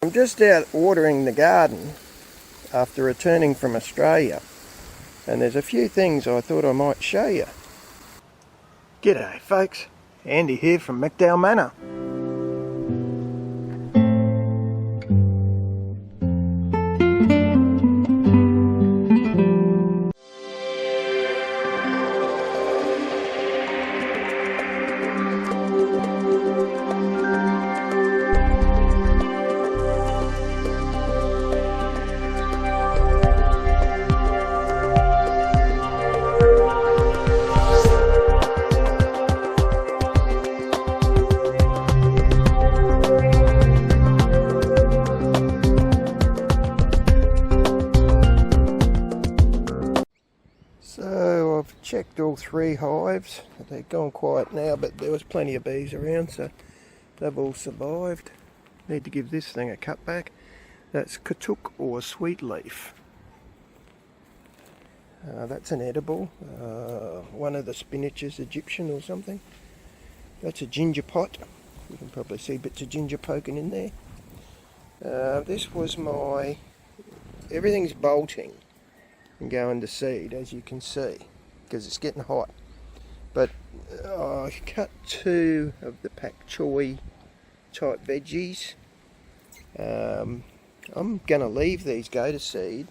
I'm just out watering the garden after returning from Australia, and there's a few things I thought I might show you. G'day folks, Andy here from McDowell Manor. So I've checked all 3 hives. They're gone quiet now, but there was plenty of bees around, so they've all survived. Need to give this thing a cut back. That's Katuk or sweet leaf. That's an edible. One of the spinaches, Egyptian or something. That's a ginger pot. You can probably see bits of ginger poking in there. This was my... Everything's bolting and going to seed, as you can see, because it's getting hot. But I cut 2 of the pak choi type veggies. I'm going to leave these go to seed,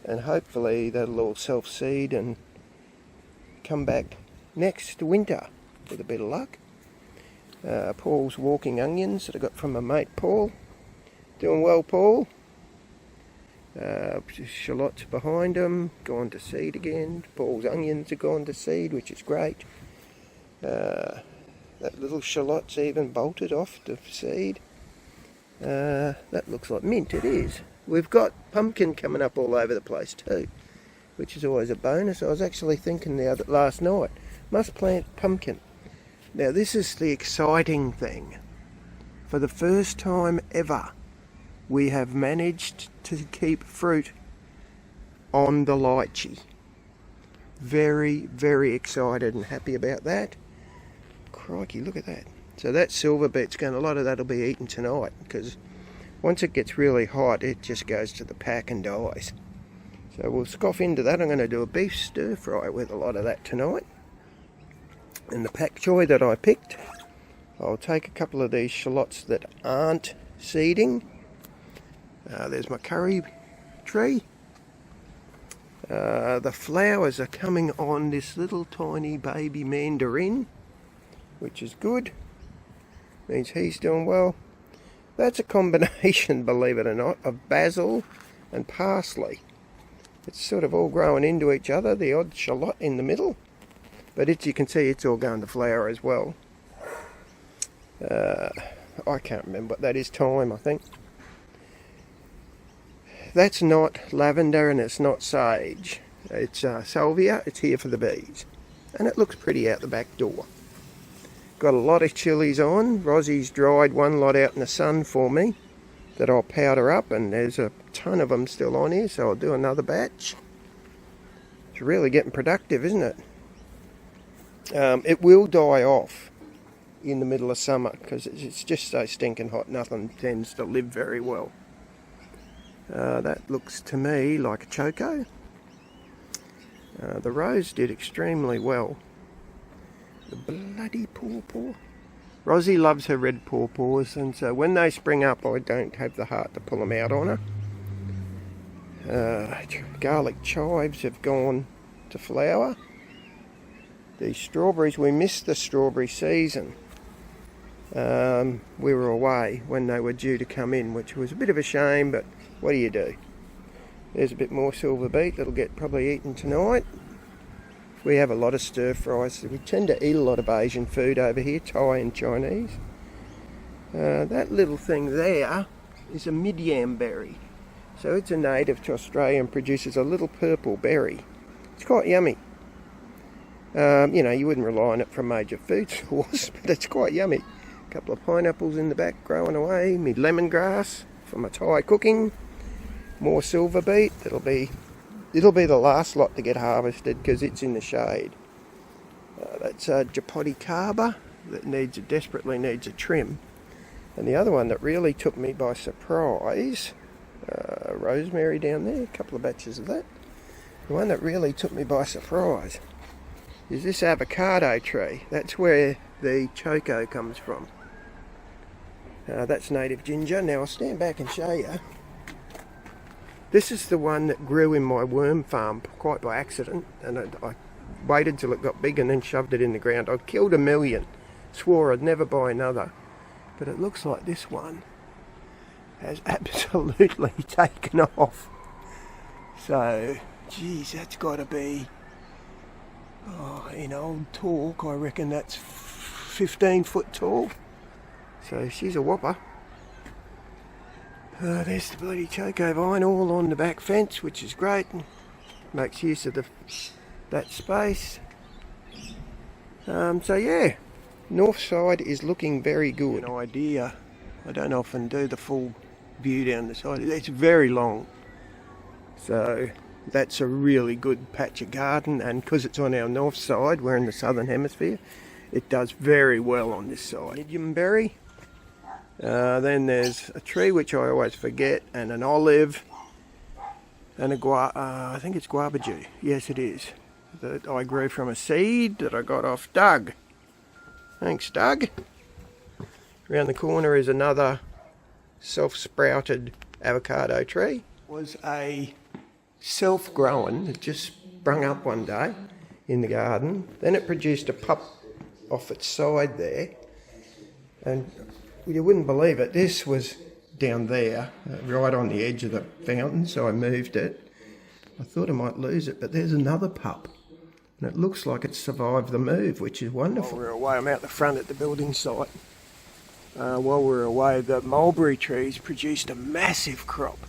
and hopefully that'll all self-seed and come back next winter with a bit of luck. Paul's walking onions that I got from my mate Paul. Doing well, Paul. Shallots behind them, gone to seed again. Paul's onions are gone to seed, which is great. That little shallot's even bolted off to seed. That looks like mint, it is. We've got pumpkin coming up all over the place too, which is always a bonus. I was actually thinking last night, must plant pumpkin. Now this is the exciting thing. For the first time ever, we have managed to keep fruit on the lychee. Very, very excited and happy about that. Crikey, look at that. So that silver beet's going, a lot of that'll be eaten tonight, because once it gets really hot, it just goes to the pack and dies. So we'll scoff into that. I'm going to do a beef stir fry with a lot of that tonight. And the pak choi that I picked, I'll take a couple of these shallots that aren't seeding. There's my curry tree. The flowers are coming on this little tiny baby mandarin, which is good. Means he's doing well. That's a combination, believe it or not, of basil and parsley. It's sort of all growing into each other, the odd shallot in the middle. But you can see it's all going to flower as well. I can't remember what that is, thyme, I think. That's not lavender and it's not sage. It's salvia. It's here for the bees. And it looks pretty out the back door. Got a lot of chilies on. Rossie's dried one lot out in the sun for me that I'll powder up, and there's a ton of them still on here, so I'll do another batch. It's really getting productive, isn't it? It will die off in the middle of summer because it's just so stinking hot. Nothing tends to live very well. That looks to me like a choco. The rose did extremely well. The bloody pawpaw. Rosie loves her red pawpaws, and so when they spring up I don't have the heart to pull them out on her. Garlic chives have gone to flower. These strawberries, we missed the strawberry season. We were away when they were due to come in, which was a bit of a shame, but what do you do? There's a bit more silver beet that'll get probably eaten tonight. We have a lot of stir fries. We tend to eat a lot of Asian food over here, Thai and Chinese. That little thing there is a midyam berry. So it's a native to Australia and produces a little purple berry. It's quite yummy. You wouldn't rely on it for a major food source, but it's quite yummy. A couple of pineapples in the back growing away. Me lemongrass for my Thai cooking. More silver beet. It'll be the last lot to get harvested because it's in the shade. That's a Japoti Kaba that desperately needs a trim. And the other one that really took me by surprise, rosemary down there, a couple of batches of that. The one that really took me by surprise is this avocado tree. That's where the choco comes from. That's native ginger. Now I'll stand back and show you. This is the one that grew in my worm farm quite by accident, and I waited till it got big and then shoved it in the ground. I killed 1 million, swore I'd never buy another, but it looks like this one has absolutely taken off. So, geez, that's got to be, in old talk, I reckon that's 15 foot tall. So she's a whopper. There's the bloody choco vine all on the back fence, which is great. Makes use of that space. So yeah, north side is looking very good. An idea. I don't often do the full view down the side. It's very long. So that's a really good patch of garden, and because it's on our north side, we're in the southern hemisphere, it does very well on this side. Medium berry. Then there's a tree which I always forget, and an olive, and I think it's guavaju. Yes, it is. That I grew from a seed that I got off Doug. Thanks, Doug. Around the corner is another self-sprouted avocado tree. It was a self-grown that just sprung up one day in the garden. Then it produced a pup off its side there, and you wouldn't believe it, this was down there, right on the edge of the fountain, so I moved it. I thought I might lose it, but there's another pup, and it looks like it's survived the move, which is wonderful. While we're away, I'm out the front at the building site. While we're away, the mulberry trees produced a massive crop.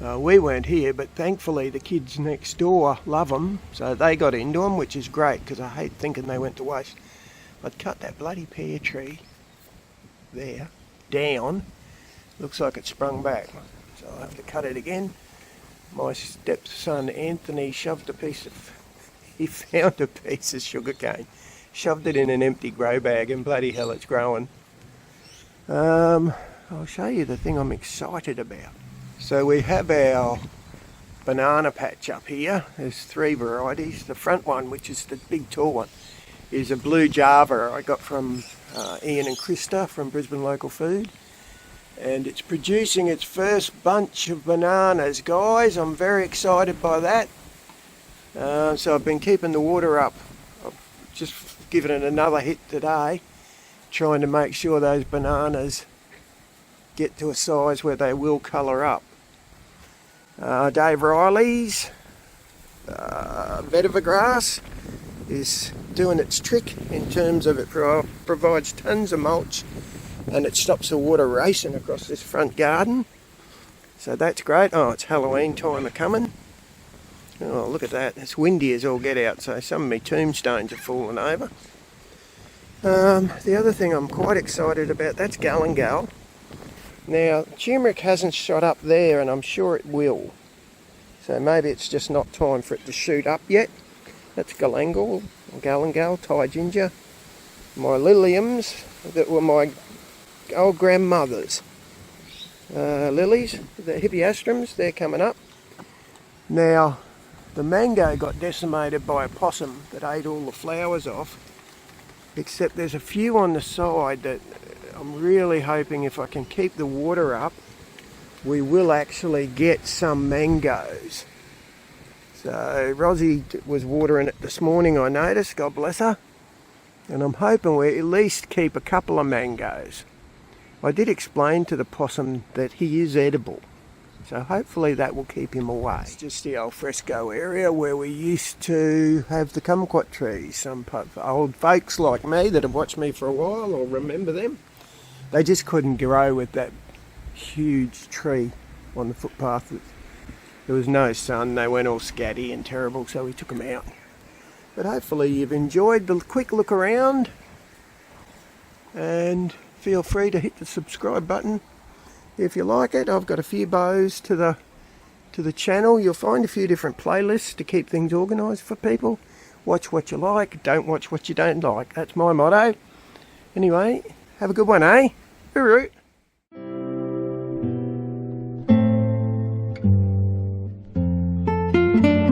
We weren't here, but thankfully the kids next door love them, so they got into them, which is great, because I hate thinking they went to waste. I'd cut that bloody pear tree there down. Looks like it sprung back, so I'll have to cut it again. My stepson Anthony he found a piece of sugarcane, shoved it in an empty grow bag, and bloody hell it's growing. I'll show you the thing I'm excited about. So we have our banana patch up here. There's 3 varieties. The front one, which is the big tall one, is a blue Java I got from Ian and Krista from Brisbane Local Food, and it's producing its first bunch of bananas, guys. I'm very excited by that. So I've been keeping the water up. I've just given it another hit today, trying to make sure those bananas get to a size where they will colour up. Dave Riley's vetiver grass is doing its trick in terms of it provides tons of mulch, and it stops the water racing across this front garden, so that's great. Oh, it's Halloween time coming. Oh, look at that, it's windy as all get out, so some of my tombstones are falling over. The other thing I'm quite excited about, that's galangal. Now turmeric hasn't shot up there, and I'm sure it will, so maybe it's just not time for it to shoot up yet. That's galangal, Thai ginger. My liliums that were my old grandmother's lilies, the hippeastrums, they're coming up. Now, the mango got decimated by a possum that ate all the flowers off, except there's a few on the side that I'm really hoping, if I can keep the water up, we will actually get some mangoes. So Rosie was watering it this morning, I noticed, God bless her, and I'm hoping we at least keep a couple of mangoes. I did explain to the possum that he is edible, so hopefully that will keep him away. It's just the al fresco area where we used to have the kumquat trees. Some old folks like me that have watched me for a while will remember them. They just couldn't grow with that huge tree on the footpath. There was no sun, they went all scatty and terrible, so we took them out. But hopefully you've enjoyed the quick look around, and feel free to hit the subscribe button if you like it. I've got a few bows to the channel. You'll find a few different playlists to keep things organised for people. Watch what you like, don't watch what you don't like. That's my motto. Anyway, have a good one, eh? Alright.